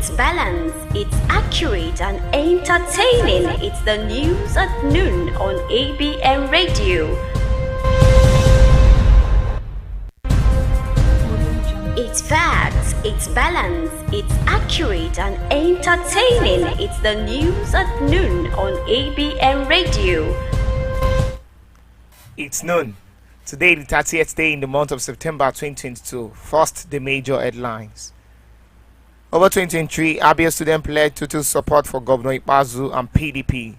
it's balanced, it's accurate and entertaining. It's the news at noon on ABN Radio. It's facts, it's balanced, it's accurate and entertaining. It's the news at noon on ABN Radio. It's noon. Today, the 30th day in the month of September 2022. First, the major headlines. Over 2023, Abia student pledged total support for Governor Ikpeazu and PDP.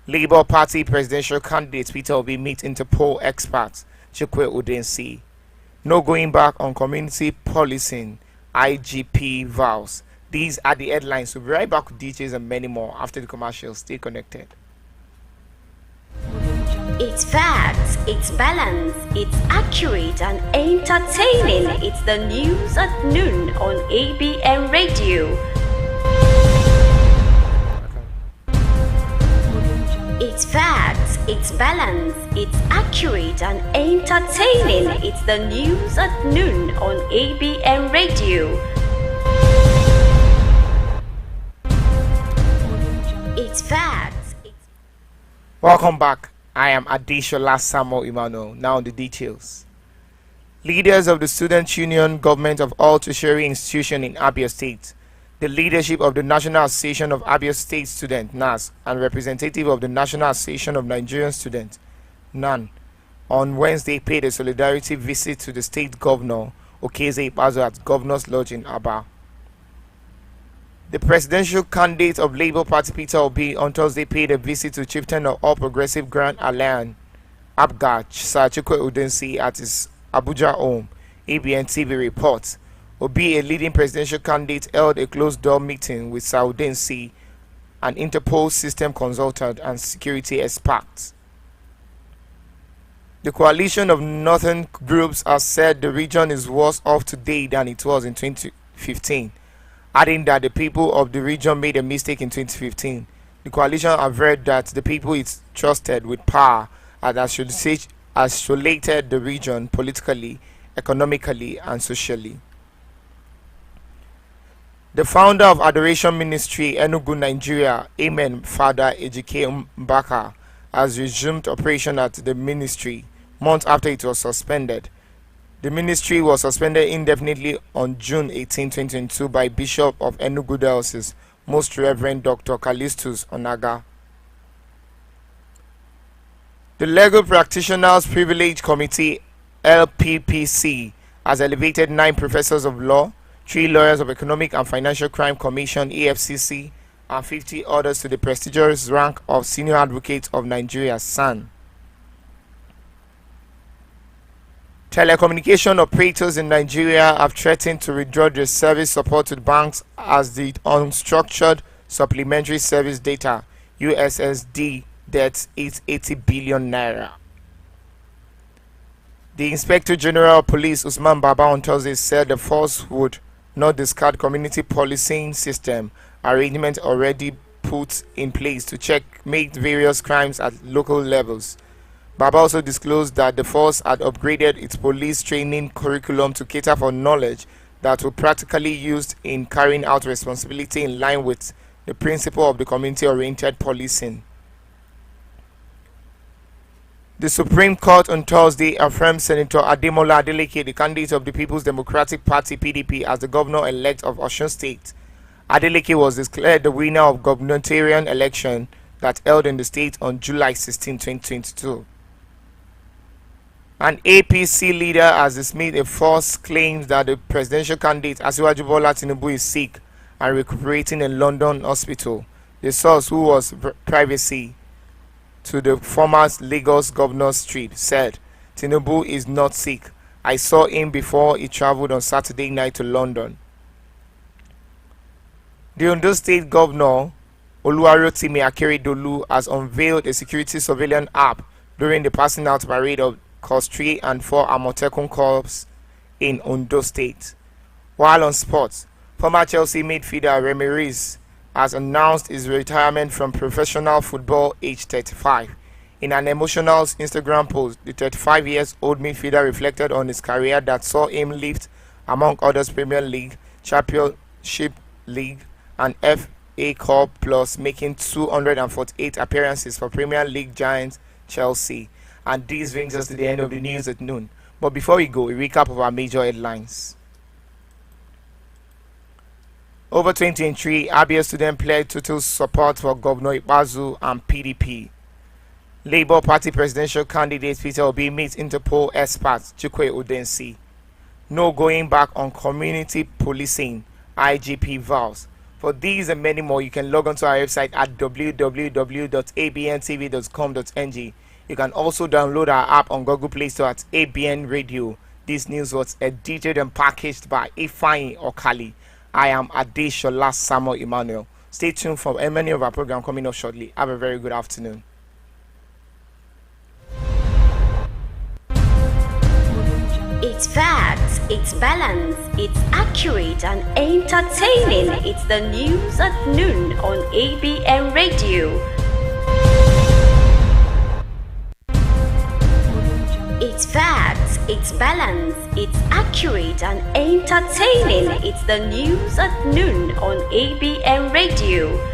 Labour Party presidential candidate Peter Obi meet Interpol experts Chikwe Udensi. No going back on community policing, IGP vows. These are the headlines. We'll be right back with details and many more after the commercials. Stay connected. It's facts, it's balanced, it's accurate and entertaining. It's the news at noon on ABN Radio. It's facts, it's balanced, it's accurate and entertaining. It's the news at noon on ABN Radio. It's facts. Welcome back. I am Adeshola Samuel Emmanuel. Now the details. Leaders of the Student Union Government of all tertiary institutions in Abia State, the leadership of the National Association of Abia State Students (NAS) and representative of the National Association of Nigerian Students (NAN) on Wednesday paid a solidarity visit to the state governor Okezie Ikpeazu at Governor's Lodge in Aba. The presidential candidate of Labour Party Peter Obi on Thursday paid a visit to chieftain of All Progressive Grand Alliance APGA Sir Chikwe Udensi at his Abuja home. ABN TV reports. Obi, a leading presidential candidate, held a closed-door meeting with Sir Udensi, an Interpol system consultant and security expert. The coalition of northern groups has said the region is worse off today than it was in 2015, adding that the people of the region made a mistake in 2015. The coalition averred that the people it trusted with power had isolated the region politically, economically, and socially. The founder of Adoration Ministry, Enugu, Nigeria, Amen Father Ejike Mbaka, has resumed operation at the ministry months after it was suspended. The ministry was suspended indefinitely on June 18, 2022 by Bishop of Enugu Diocese, Most Reverend Dr. Callistus Onaga. The Legal Practitioners Privilege Committee, LPPC, has elevated 9 professors of law, 3 lawyers of Economic and Financial Crime Commission (EFCC), and 50 others to the prestigious rank of Senior Advocate of Nigeria (SAN). Telecommunication operators in Nigeria have threatened to withdraw their service support to the banks as the unstructured supplementary service data (USSD) debt is 80 billion naira. The Inspector General of Police Usman Baba on Thursday said the force would not discard community policing system arrangement already put in place to checkmate various crimes at local levels. Baba also disclosed that the force had upgraded its police training curriculum to cater for knowledge that will practically used in carrying out responsibility in line with the principle of the community-oriented policing. The Supreme Court on Thursday affirmed Senator Ademola Adeleke, the candidate of the People's Democratic Party (PDP), as the governor-elect of Osun State. Adeleke was declared the winner of gubernatorial election that held in the state on July 16, 2022. An APC leader has dismissed a false claim that the presidential candidate Asiwaju Bola Tinubu is sick and recuperating in London hospital. The source, who was privacy to the former Lagos Governor Street, said, "Tinubu is not sick. I saw him before he traveled on Saturday night to London." The Ondo State Governor, Oluwarotimi Akeredolu, has unveiled a security surveillance app during the passing out parade of Corps 3 and 4 Amotekun Corps in Ondo State. While on sports, former Chelsea midfielder Remy Rees has announced his retirement from professional football aged 35. In an emotional Instagram post, the 35-year-old midfielder reflected on his career that saw him lift, among others, Premier League, Championship League and FA Cup, plus making 248 appearances for Premier League giants Chelsea. And this brings us to the end of the news at noon. But before we go, a recap of our major headlines. Over 2023, Abia student pledged total support for Governor Ikpeazu and PDP. Labour Party presidential candidate Peter Obi meets Interpol expert Chukwe Udensi. No going back on community policing, IGP vows. For these and many more, you can log on to our website at www.abntv.com.ng. You can also download our app on Google Play Store at ABN Radio. This news was edited and packaged by Ifeanyi Okali. I am Adeshola Samuel Emmanuel. Stay tuned for many of our program coming up shortly. Have a very good afternoon. It's facts, it's balanced, it's accurate and entertaining. It's the news at noon on ABN Radio. It's facts, it's balanced, it's accurate and entertaining. It's the news at noon on ABN Radio.